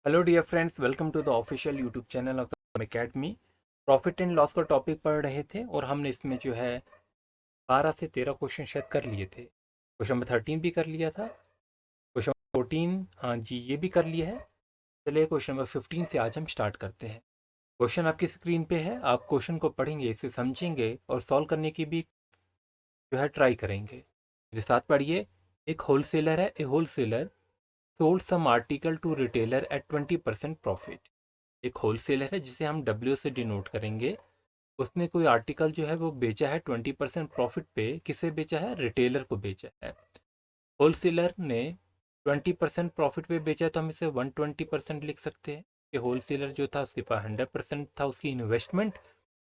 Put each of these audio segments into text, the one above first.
Hello dear friends, welcome to the official YouTube channel of the academy. Profit and loss का topic पढ़ रहे थे और हमने इसमें जो है 12 से 13 क्वेश्चन शायद कर लिए थे। क्वेश्चन नंबर 13 भी कर लिया था, क्वेश्चन नंबर 14, हाँ जी ये भी कर लिया है। चलिए क्वेश्चन नंबर 15 से आज हम स्टार्ट करते हैं। क्वेश्चन आपकी स्क्रीन पे है, आप क्वेश्चन को पढ़ेंगे, इसे समझेंगे और सॉल्व करने की भी जो है ट्राई करेंगे। मेरे साथ पढ़िए। एक होलसेलर है, a wholesaler sold some article to retailer at 20% profit. एक होलसेलर है जिसे हम डब्ल्यू से डिनोट करेंगे। उसने कोई आर्टिकल जो है वो बेचा है 20% प्रॉफिट पे। किसे बेचा है? रिटेलर को बेचा है। होलसेलर ने 20% प्रॉफिट पे बेचा है, तो हम इसे 120% लिख सकते हैं कि होलसेलर जो था उसके पास 100% था उसकी इन्वेस्टमेंट,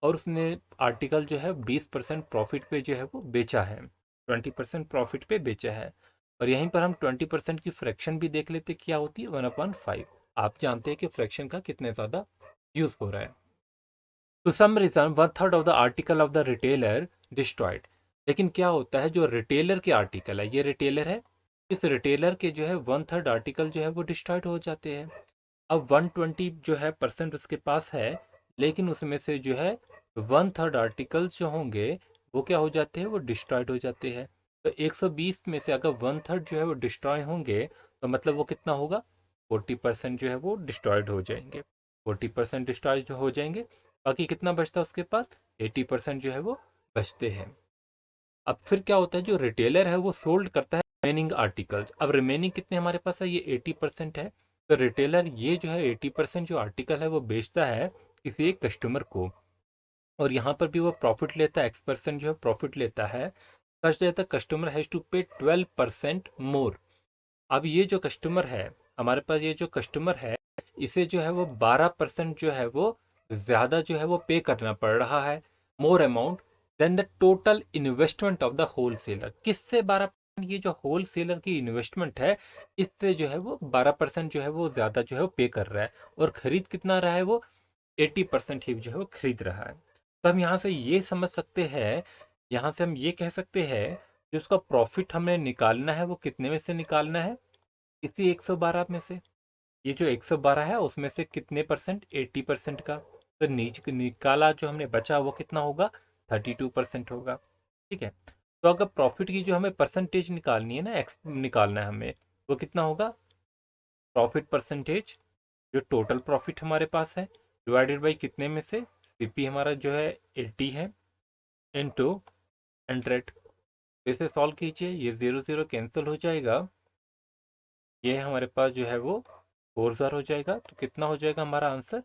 और उसने आर्टिकल जो है 20% प्रॉफिट पे जो है वो बेचा है, 20% प्रॉफिट पे बेचा है। और यहीं पर हम 20% की फ्रैक्शन भी देख लेते, क्या होती है? 1/5। आप जानते हैं कि फ्रैक्शन का कितने ज़्यादा यूज़ हो रहा है। To some reason 1/3 of the article of the retailer destroyed. लेकिन क्या होता है, जो रिटेलर के आर्टिकल है, ये रिटेलर है, इस रिटेलर के जो है 1/3 आर्टिकल जो है वो डिस्ट्रॉयड हो जाते हैं। अब 120 जो है परसेंट उसके पास है, लेकिन उसमें से जो है 1/3 आर्टिकल्स जो होंगे वो क्या हो जाते हैं? वो डिस्ट्रॉयड हो जाते हैं। तो 120 में से अगर 1/3 जो है वो डिस्ट्रॉय होंगे, तो मतलब वो कितना होगा? 40% जो है वो डिस्ट्रॉयड हो जाएंगे। 40% डिस्ट्रॉयड हो जाएंगे, बाकी कितना बचता है उसके पास? 80% जो है वो बचते हैं। अब फिर क्या होता है, जो रिटेलर है वो सोल्ड करता है रिमेनिंग आर्टिकल्स। अब रिमेनिंग कितने हमारे पास है? ये 80% है। तो रिटेलर ये जो है 80% जो आर्टिकल है वो बेचता है किसी एक कस्टमर को, और यहाँ पर भी वो प्रॉफिट लेता है, X% जो है प्रॉफिट लेता है। सच देता कस्टमर हैज़ टू पे 12% मोर। अब ये जो कस्टमर है, हमारे पास ये जो कस्टमर है, इसे जो है वो 12% जो है वो ज़्यादा जो है वो पे करना पड़ रहा है, more amount than the total investment of the wholesaler. किससे 12%? ये जो होलसेलर की इन्वेस्टमेंट है, इससे जो है वो 12% जो है वो ज़्यादा जो है वो पे कर रहा है। और खरीद कितना रहा है वो? 80% ही जो है वो खरीद रहा है। तो हम यहाँ से ये समझ सकते हैं, यहाँ से हम ये कह सकते हैं कि उसका प्रॉफिट हमें निकालना है, वो कितने में से निकालना है? इसी 112 में से। ये जो 112 है उसमें से कितने परसेंट? 80% का। तो नीच निकाला जो हमने बचा वो कितना होगा? 32% होगा। ठीक है। तो अगर प्रॉफिट की जो हमें परसेंटेज निकालनी है ना, एक्स निकालना है हमें, वो कितना होगा? प्रॉफिट परसेंटेज, जो टोटल प्रॉफिट हमारे पास है, डिवाइडेड बाई कितने में से? सीपी हमारा जो है 80 है, इनटू 100। इसे सॉल्व कीजिए, ये 0 0 कैंसिल हो जाएगा, ये हमारे पास जो है वो 4,000 हो जाएगा। तो कितना हो जाएगा हमारा आंसर?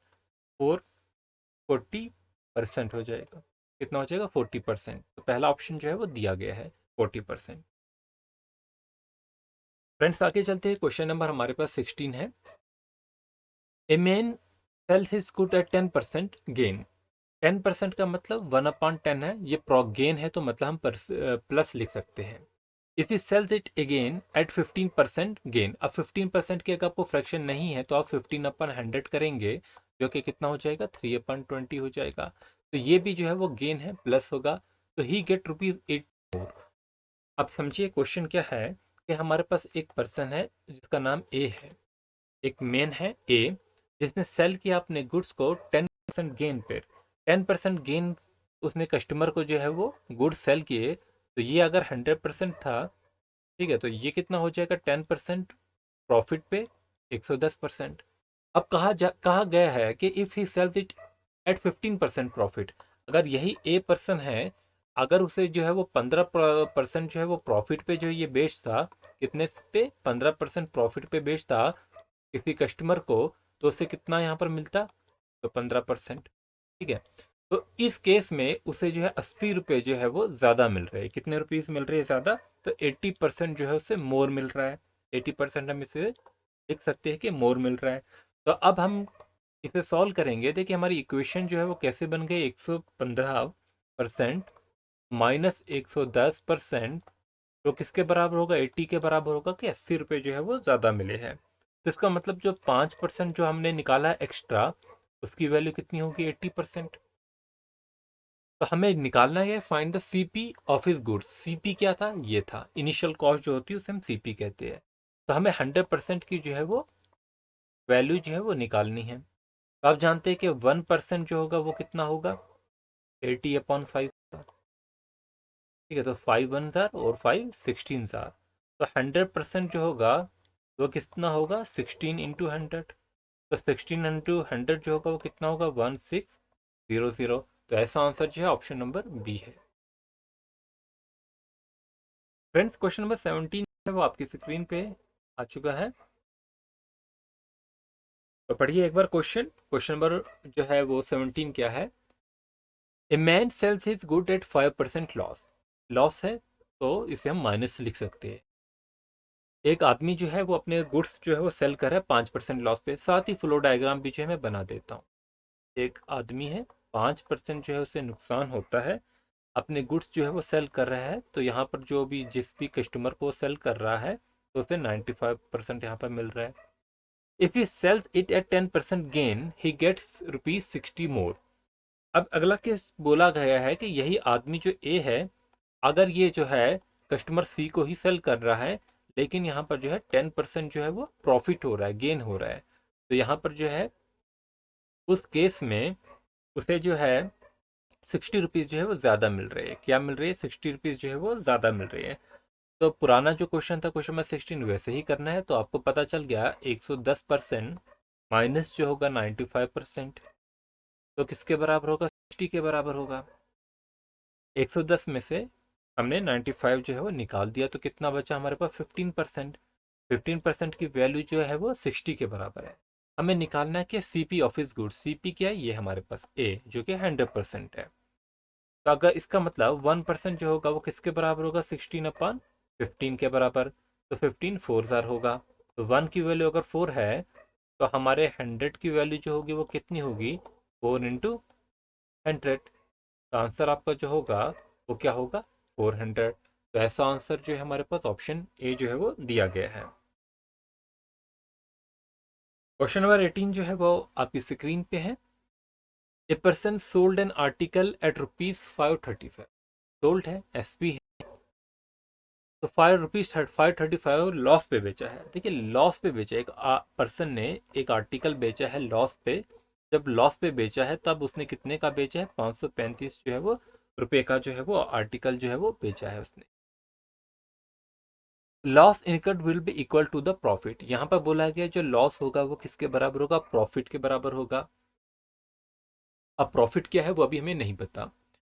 40% हो जाएगा। कितना हो जाएगा? 40%। तो पहला ऑप्शन जो है वो दिया गया है, 40%। फ्रेंड्स आगे चलते हैं, क्वेश्चन नंबर हमारे पास 16 है। A man sales his good at 10% gain. 10% का मतलब 1/10 है, ये प्रो गेन है, तो मतलब हम प्लस लिख सकते हैं। If you sells it again at 15% gain. अब 15% की अगर आपको फ्रैक्शन नहीं है तो आप 15/100 करेंगे, जो कि कितना हो जाएगा? 3/20 हो जाएगा। तो ये भी जो है वो गेन है, प्लस होगा। तो ही गेट ₹8। अब समझिए क्वेश्चन क्या है, कि हमारे पास एक पर्सन है जिसका नाम ए है, एक मेन है ए, जिसने सेल किया अपने गुड्स को 10% गेन पे। 10% गेन उसने कस्टमर को जो है वो गुड्स सेल किए। तो ये अगर 100% था, ठीक है, तो ये कितना हो जाएगा? 10% प्रॉफिट पे 110%। अब कहा गया है कि if he sells it at 15% profit. अगर यही ए पर्सन है, अगर उसे जो है वो 15% जो है वो प्रॉफिट पे जो ये बेचता, कितने पे? 15% प्रॉफिट पे बेचता किसी कस्टमर को, तो उससे कितना यहाँ पर मिलता? तो 15%। ठीक है। तो इस केस में उसे जो है 80 रुपये जो है वो ज़्यादा मिल रहे हैं। कितने रुपीज़ मिल रहे हैं ज़्यादा? तो 80% जो है उससे मोर मिल रहा है। 80% हम इसे लिख सकते हैं कि मोर मिल रहा है। तो अब हम इसे सॉल्व करेंगे। देखिए हमारी इक्वेशन जो है वो कैसे बन गई? 115% माइनस 110%, तो किसके बराबर होगा? 80 के बराबर होगा, कि 80 रुपये जो है वो ज़्यादा मिले हैं। तो इसका मतलब जो 5% जो हमने निकाला है एक्स्ट्रा, उसकी वैल्यू कितनी होगी? 80%। तो हमें निकालना है find the CP of his goods. CP क्या था? ये था इनिशियल कॉस्ट जो होती है, उसे हम सीपी कहते हैं। तो हमें 100% की जो है वो वैल्यू जो है वो निकालनी है। तो आप जानते हैं कि 1% जो होगा वो कितना होगा, 80/5। ठीक है, तो 5 1 जार और 5 16 जार। तो 100% जो होगा वो कितना होगा, 16 × 100। तो 16 × 100 जो होगा वो कितना होगा, 1600। तो ऐसा आंसर जो है ऑप्शन नंबर बी है। फ्रेंड्स, क्वेश्चन नंबर 17 है वो आपकी स्क्रीन पे आ चुका है। तो पढ़िए एक बार क्वेश्चन। क्वेश्चन नंबर जो है वो 17 क्या है। A man sales his good at 5% loss. Loss है तो इसे हम माइनस लिख सकते हैं। एक आदमी जो है वो अपने गुड्स जो है वो सेल कर रहा है 5% लॉस पे। साथ ही फ्लो डायग्राम भी जो है मैं बना देता हूँ। एक आदमी है, 5% जो है उसे नुकसान होता है, अपने गुड्स जो है वो सेल कर रहा है। तो यहाँ पर जो भी जिस भी कस्टमर को सेल कर रहा है तो उसे 95% यहाँ पर मिल रहा है। If he sells it at 10% gain he gets ₹60 more. अब अगला केस बोला गया है कि यही आदमी जो ए है, अगर ये जो है कस्टमर सी को ही सेल कर रहा है, लेकिन यहाँ पर जो है 10% जो है वो प्रॉफिट हो रहा है, गेन हो रहा है। तो यहाँ पर जो है उस केस में उसे जो है 60 रुपीज़ जो है वो ज़्यादा मिल रही है। क्या मिल रही है, 60 रुपीज़ जो है वो ज़्यादा मिल रही है। तो पुराना जो क्वेश्चन था, क्वेश्चन नंबर 16, वैसे ही करना है। तो आपको पता चल गया 110% माइनस जो होगा 95%, तो किसके बराबर होगा, 60 के बराबर होगा। 110 में से हमने 95 जो है वो निकाल दिया, तो कितना बचा हमारे पास, 15%। 15% की वैल्यू जो है वो 60 के बराबर है। हमें निकालना है कि सीपी ऑफिस गुड्स, सीपी क्या है, ये हमारे पास ए जो कि 100% है। तो अगर इसका मतलब 1% जो होगा वो किसके बराबर होगा, 16/15 के बराबर। तो 15 4 जार होगा। तो 1 की वैल्यू अगर 4 है तो हमारे 100 की वैल्यू जो होगी वो कितनी होगी, 4 × 100। तो आंसर आपका जो होगा वो क्या होगा, 400। तो ऐसा आंसर जो है हमारे पास ऑप्शन ए जो है वो दिया गया है। क्वेश्चन नंबर 18 जो है वो आपकी स्क्रीन पे है। A person sold an article at ₹535। Sold है, एसपी है, तो ₹535 लॉस पे बेचा है। देखिए, लॉस पे बेचा, एक पर्सन ने एक आर्टिकल बेचा है लॉस पे। जब लॉस पे बेचा है तब उसने कितने का बेचा है, 535 जो है वो रुपए का जो है वो आर्टिकल जो है वो बेचा है उसने। Loss incurred will be equal to the profit. यहाँ पर बोला गया जो लॉस होगा वो किसके बराबर होगा, प्रॉफिट के बराबर होगा। अब प्रॉफिट क्या है वो अभी हमें नहीं पता।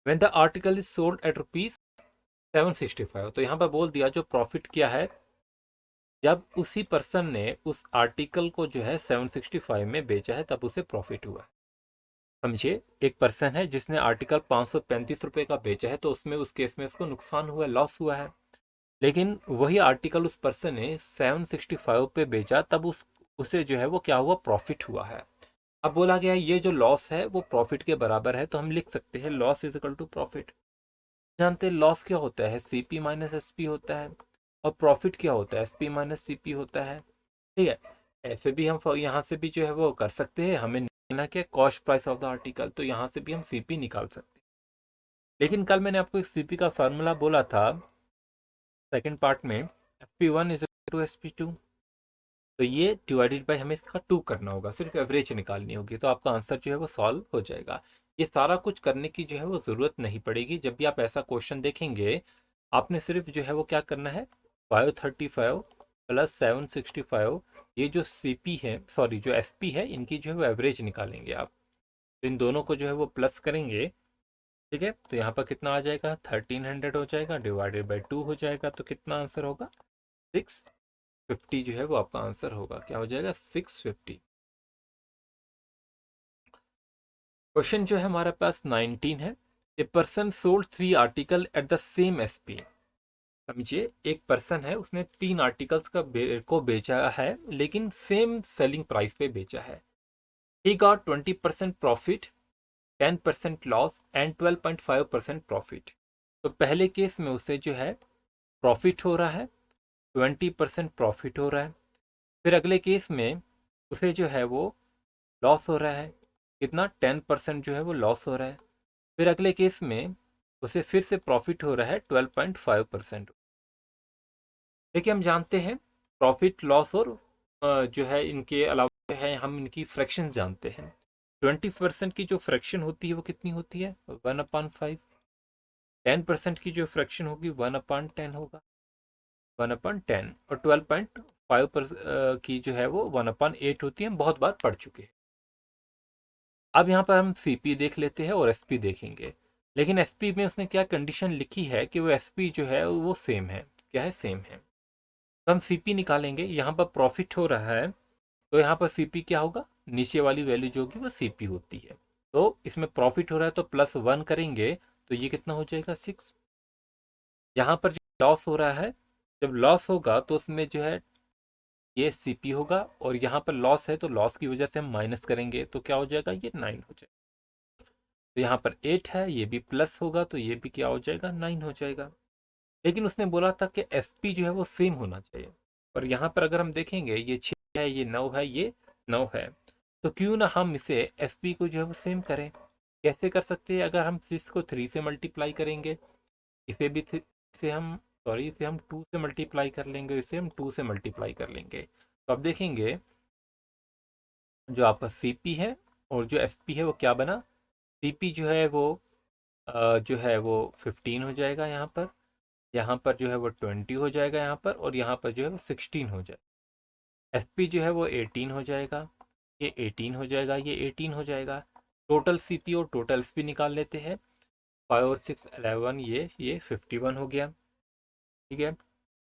When the article is sold at ₹765, तो यहाँ पर बोल दिया जो प्रॉफिट क्या है, जब उसी पर्सन ने उस आर्टिकल को जो है 765 में बेचा है तब उसे प्रॉफिट हुआ है। समझिए, एक पर्सन है जिसने आर्टिकल 535 रुपए का बेचा है, तो उसमें उस केस में उसको नुकसान हुआ है, लॉस हुआ है। लेकिन वही आर्टिकल उस पर्सन ने 765 पे बेचा, तब उसे जो है वो क्या हुआ, प्रॉफिट हुआ है। अब बोला गया है ये जो लॉस है वो प्रॉफिट के बराबर है, तो हम लिख सकते हैं loss is equal to profit. जानते हैं लॉस क्या होता है, सीपी माइनस एसपी होता है। और प्रॉफिट क्या होता है, एसपी माइनस सीपी होता है। ठीक है, ऐसे भी हम यहाँ से भी जो है वो कर सकते हैं। हमें निकालना क्या, cost price of the article, तो यहाँ से भी हम सीपी निकाल सकते हैं। लेकिन कल मैंने आपको एक सीपी का फार्मूला बोला था सेकंड पार्ट में, FP1 = SP2। तो ये डिवाइडेड बाय हमें इसका 2 करना होगा, सिर्फ एवरेज निकालनी होगी, तो आपका आंसर जो है वो सॉल्व हो जाएगा। ये सारा कुछ करने की जो है वो ज़रूरत नहीं पड़ेगी। जब भी आप ऐसा क्वेश्चन देखेंगे, आपने सिर्फ जो है वो क्या करना है, 535 प्लस 765, ये जो सीपी है, सॉरी जो एसपी है, इनकी जो है वो एवरेज निकालेंगे आप। तो इन दोनों को जो है वो प्लस करेंगे। ठीक है, तो यहाँ पर कितना आ जाएगा, 1300 हो जाएगा, डिवाइडेड बाई 2 हो जाएगा, तो कितना आंसर होगा, 650 जो है वो आपका आंसर होगा। क्या हो जाएगा, 650। क्वेश्चन जो है हमारे पास 19 है। A person sold 3 article at the same SP. समझिए, एक पर्सन है उसने 3 आर्टिकल्स को बेचा है, लेकिन सेम सेलिंग प्राइस पे बेचा है। He got 20% profit, 10% loss and 12.5% profit. तो पहले केस में उसे जो है प्रॉफिट हो रहा है, 20% प्रॉफिट हो रहा है। फिर अगले केस में उसे जो है वो लॉस हो रहा है, कितना, 10% जो है वो लॉस हो रहा है। फिर अगले केस में उसे फिर से प्रॉफिट हो रहा है 12.5%। देखिए, हम जानते हैं प्रॉफिट लॉस और जो है इनके अलावा है हम इनकी फ्रैक्शन जानते हैं। 20% की जो फ्रैक्शन होती है वो कितनी होती है, 1/5। 10% की जो फ्रैक्शन होगी 1/10 होगा, 1/10। और 12.5 की जो है वो 1/8 होती है, हम बहुत बार पढ़ चुके हैं। अब यहाँ पर हम सीपी देख लेते हैं और एसपी देखेंगे। लेकिन एसपी में उसने क्या कंडीशन लिखी है कि वो एसपी जो है वो सेम है। क्या है, सेम है। तो हम सीपी निकालेंगे, यहाँ पर प्रॉफिट हो रहा है तो यहाँ पर सीपी क्या होगा, नीचे वाली वैल्यू जो होगी वो सीपी होती है। तो इसमें प्रॉफिट हो रहा है तो +1 करेंगे तो ये कितना हो जाएगा, 6। यहाँ पर जो लॉस हो रहा है, जब लॉस होगा तो उसमें जो है ये सीपी होगा, और यहाँ पर लॉस है तो लॉस की वजह से हम माइनस करेंगे तो क्या हो जाएगा, ये 9 हो जाएगा। तो यहाँ पर 8 है, ये भी प्लस होगा तो ये भी क्या हो जाएगा, 9 हो जाएगा। लेकिन उसने बोला था कि एसपी जो है वो सेम होना चाहिए, और यहाँ पर अगर हम देखेंगे ये 6 है, ये 9 है, ये 9 है, तो क्यों ना हम इसे एसपी को जो है वो सेम करें। कैसे कर सकते हैं, अगर हम 6 को 3 से मल्टीप्लाई करेंगे, इसे भी इसे हम सॉरी इसे हम 2 से मल्टीप्लाई कर लेंगे, इसे हम 2 से मल्टीप्लाई कर लेंगे, तो अब देखेंगे जो आपका सीपी है और जो एसपी है वो क्या बना। सीपी जो है वो जो है वो 15 हो जाएगा, यहाँ पर जो है वो 20 हो जाएगा, यहाँ पर, और यहाँ पर जो है वो 16 हो जाएगा। एसपी जो है वो 18 हो जाएगा, ये 18 हो जाएगा, ये 18 हो जाएगा। टोटल सीपी और टोटल एसपी निकाल लेते हैं। 5 और 6 11, ये 51 हो गया, ठीक है।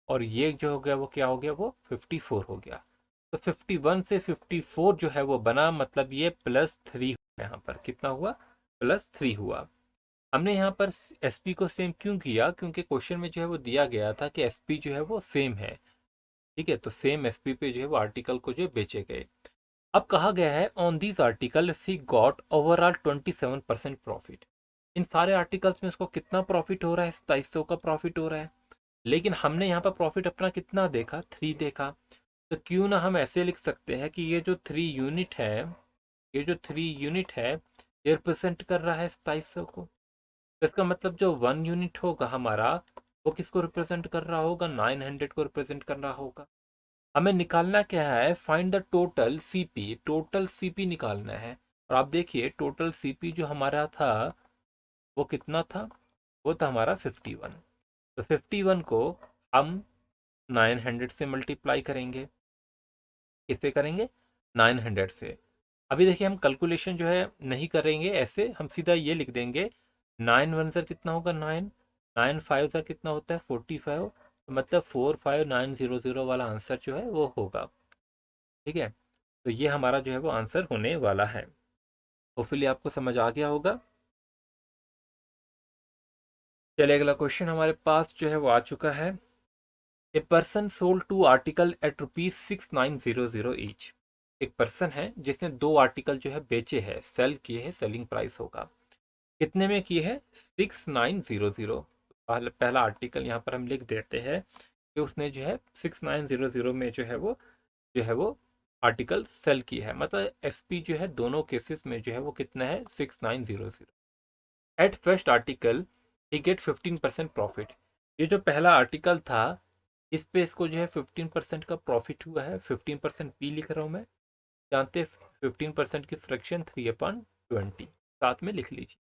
और ये जो हो गया वो क्या हो गया, वो 54 हो गया। तो 51 से 54 जो है वो बना, मतलब ये +3 हुआ। यहाँ पर कितना हुआ, +3 हुआ। हमने यहाँ पर एसपी को सेम क्यों किया, क्योंकि क्वेश्चन में जो है वो दिया गया था कि एसपी जो है वो सेम है, ठीक है। तो सेम एसपी पे जो है वो आर्टिकल को जो है बेचे गए। अब कहा गया है on this article he got overall 27% profit. इन सारे आर्टिकल्स में इसको कितना प्रॉफिट हो रहा है, 2700 का प्रॉफिट हो रहा है। लेकिन हमने यहाँ पर प्रॉफिट अपना कितना देखा, 3 देखा। तो क्यों ना हम ऐसे लिख सकते हैं कि ये जो 3 यूनिट है, ये जो 3 यूनिट है ये रिप्रेजेंट कर रहा है 2700 को। तो इसका मतलब जो 1 यूनिट होगा हमारा, वो किसको रिप्रेजेंट कर रहा होगा, 900 को रिप्रेजेंट कर रहा होगा। हमें निकालना क्या है, find the total CP, total CP निकालना है। और आप देखिए टोटल सीपी जो हमारा था वो कितना था, वो था हमारा 51। तो 51 को हम 900 से मल्टीप्लाई करेंगे। किससे करेंगे, 900 से। अभी देखिए हम कैलकुलेशन जो है नहीं करेंगे ऐसे, हम सीधा ये लिख देंगे 9 1 सर कितना होगा, 9, 9 5 सर कितना होता है 45, तो मतलब 45900 वाला आंसर जो है वो होगा, ठीक है। तो ये हमारा जो है वो आंसर होने वाला है। होपफुली आपको समझ आ गया होगा। चलिए अगला क्वेश्चन हमारे पास जो है वो आ चुका है। A person sold 2 article at ₹6900 each. एक पर्सन है जिसने 2 आर्टिकल जो है बेचे हैं, सेल किए हैं, सेलिंग प्राइस होगा कितने में किए हैं, 6900। पहला आर्टिकल यहाँ पर हम लिख देते हैं कि उसने जो है 6900 में जो है वो आर्टिकल सेल की है, मतलब एसपी जो है दोनों केसेस में जो है वो कितना है, 6900। At first article he get 15% profit. ये जो पहला आर्टिकल था इस पे इसको जो है 15% का प्रॉफिट हुआ है। 15% पी लिख रहा हूँ मैं, जानते 15% की फ्रैक्शन 3/20 साथ में लिख लीजिए।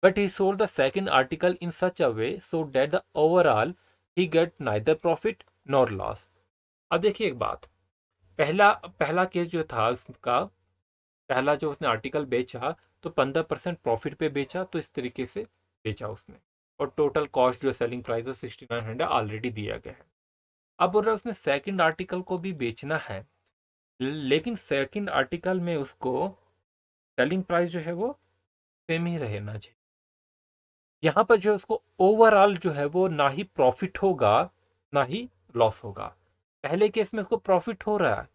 But he sold the second article in such a way so that the overall he get neither profit nor loss. अब देखिए एक बात, पहला पहला केस जो था उसका, पहला जो उसने आर्टिकल बेचा तो 15% प्रॉफिट पे बेचा, तो इस तरीके से बेचा उसने, और टोटल कॉस्ट जो सेलिंग प्राइस है 6900 ऑलरेडी दिया गया है। अब बोल रहा है उसने सेकंड आर्टिकल को भी बेचना है, लेकिन सेकंड आर्टिकल में उसको सेलिंग प्राइस जो है वो सेम ही रहना चाहिए। यहाँ पर जो है उसको ओवरऑल जो है वो ना ही प्रॉफिट होगा ना ही लॉस होगा। पहले केस में उसको प्रॉफिट हो रहा है,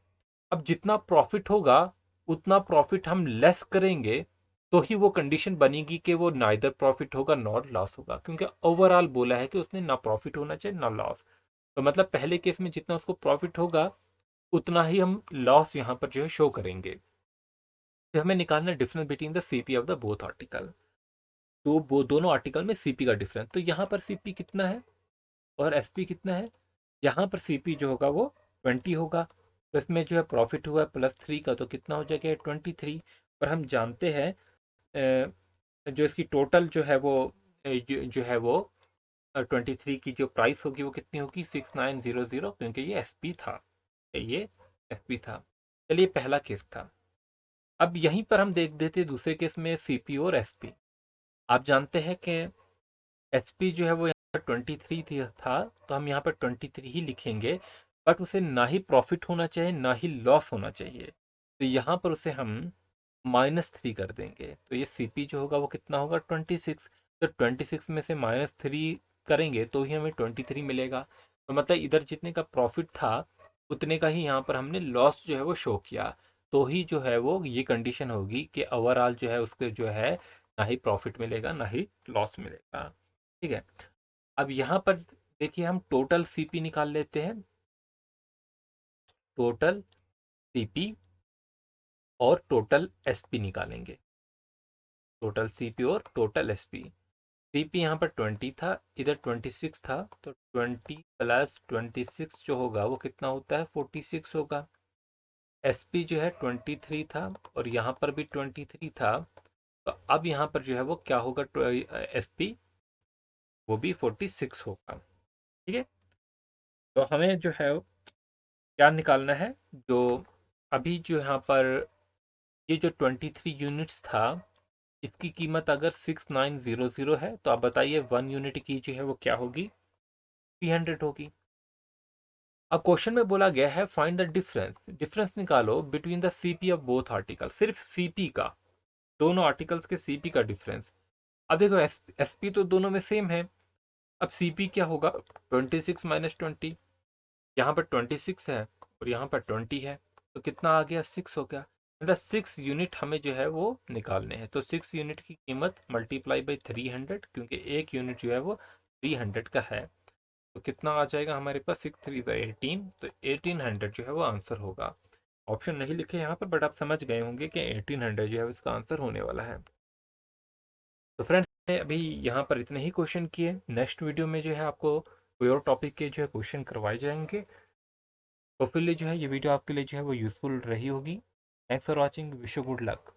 अब जितना प्रॉफिट होगा उतना प्रॉफिट हम लेस करेंगे तो ही वो कंडीशन बनेगी कि वो नाइदर प्रॉफिट होगा नॉट लॉस होगा, क्योंकि ओवरऑल बोला है कि उसने ना प्रॉफिट होना चाहिए ना लॉस। तो मतलब पहले केस में जितना उसको प्रॉफिट होगा उतना ही हम लॉस यहाँ पर जो है शो करेंगे। फिर हमें निकालना difference between the CP of the both article. तो वो दोनों आर्टिकल में सीपी का डिफरेंस, तो यहाँ पर सीपी कितना है और एसपी कितना है। यहाँ पर सीपी जो होगा वो 20 होगा, तो इसमें जो है प्रॉफिट हुआ +3 का, तो कितना हो जाएगा 23। पर हम जानते हैं जो इसकी टोटल जो है वो जो है वो 23 की जो प्राइस होगी वो कितनी होगी 6900, क्योंकि ये एसपी था, ये एसपी था। चलिए पहला केस था। अब यहीं पर हम देख देते दूसरे केस में सीपी और एसपी। आप जानते हैं कि एसपी जो है वो यहाँ पर 23 था, तो हम यहाँ पर 23 ही लिखेंगे, बट उसे ना ही प्रॉफिट होना चाहिए ना ही लॉस होना चाहिए। तो यहाँ पर उसे हम -3 कर देंगे, तो ये सीपी जो होगा वो कितना होगा 26। तो 26 में से -3 करेंगे तो ही हमें 23 मिलेगा। तो मतलब इधर जितने का प्रॉफिट था उतने का ही यहाँ पर हमने लॉस जो है वो शो किया। तो ही जो है वो ये कंडीशन होगी कि ओवरऑल जो है उसके जो है ना ही प्रॉफिट मिलेगा ना ही लॉस मिलेगा। ठीक है। अब यहाँ पर देखिए हम टोटल सीपी निकाल लेते हैं, टोटल सीपी और टोटल एसपी निकालेंगे, टोटल सीपी और टोटल एसपी। सीपी यहाँ पर 20 था, इधर 26 था, तो 20 + 26 जो होगा वो कितना होता है 46 होगा। एसपी जो है 23 था और यहाँ पर भी 23 था, तो अब यहाँ पर जो है वो क्या होगा एसपी वो भी 46 होगा। ठीक है। तो हमें जो है क्या निकालना है, जो अभी जो यहाँ पर ये जो 23 यूनिट्स था इसकी कीमत अगर 6900 है, तो आप बताइए 1 यूनिट की जो है वो क्या होगी 300 होगी। अब क्वेश्चन में बोला गया है फाइंड द डिफरेंस, डिफरेंस निकालो between the CP of both article, सिर्फ सीपी का, दोनों आर्टिकल्स के सीपी का डिफरेंस। अब देखो एसपी तो दोनों में सेम है। अब सीपी क्या होगा 26 - 20, यहाँ पर 26 है और यहाँ पर 20 है, तो कितना आ गया 6 हो गया। मतलब 6 यूनिट हमें जो है वो निकालने हैं, तो 6 यूनिट की कीमत × 300, क्योंकि 1 यूनिट जो है वो 300 का है। तो कितना आ जाएगा हमारे पास 6×3 = 18, तो 1800 जो है वो आंसर होगा। ऑप्शन नहीं लिखे यहाँ पर, बट आप समझ गए होंगे कि 1800 जो है इसका आंसर होने वाला है। तो फ्रेंड्स अभी यहाँ पर इतने ही क्वेश्चन किए, नेक्स्ट वीडियो में जो है आपको कोई और टॉपिक के जो है क्वेश्चन करवाए जाएंगे। तो फिर जो है ये वीडियो आपके लिए जो है वो यूज़फुल रही होगी। Thanks for watching, wish you good luck.